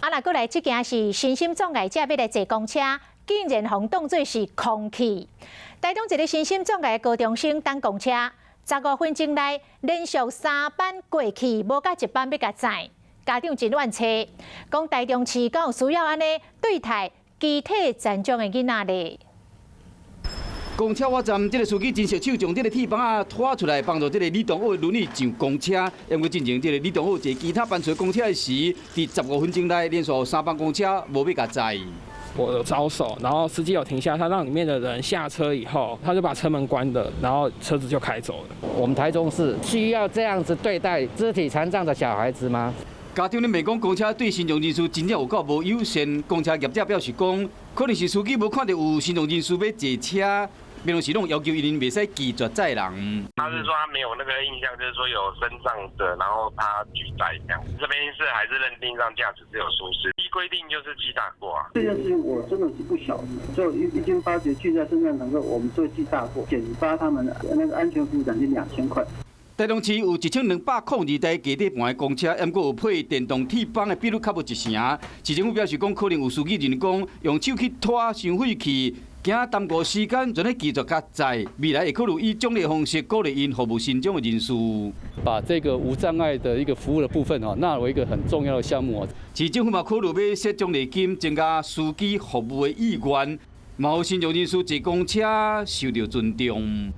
若过来这件是新兴障碍者要来坐公车，竟然互当作是空气。台中一个新兴障碍的高中生等公车，15分钟内连续3班过去，无甲一班要甲载。家长真乱找，讲台中市敢有需要安尼对待肢体残障的囡仔咧？公车我站，这个司机真熟手将这个铁棒啊拖出来，帮助这个李同学的轮椅上公车。因为进行这个李同学坐其他班车公车的时，伫15分钟内连续3班公车无要甲载。我有招手，然后司机有停下，他让里面的人下车以后，他就把车门关了，然后车子就开走了。我们台中市需要这样子对待肢体残障的小孩子吗？家长咧问讲，公车对身障人士真正有够无友善？公车业者表示讲，可能是司机无看到有身障人士要坐车。辩论时拢要求一定袂使拒绝载人。他是说他没有那个印象，就是说有身障者，然后他拒载这样。这边是还是认定让驾驶只有疏失，依规定就是记大过啊。这件事情我真的是不晓得，就一经发觉拒载身障乘客，我们就会记大过，减发他们那个安全服务奖金2000块。台中市有1202台低底盘的公车，毋过有配电动铁棒的比率较无一成。市政府表示讲，可能有司机人工用手去拖伤废气。惊耽误时间，就咧继续加载。未来会考虑以奖励方式鼓励因服务身障的人士。把这个无障碍的一个服务的部分纳为一个很重要的项目。市政府嘛考虑要设奖励金，增加司机服务的意愿，嘛有身障人士坐公车受到尊重。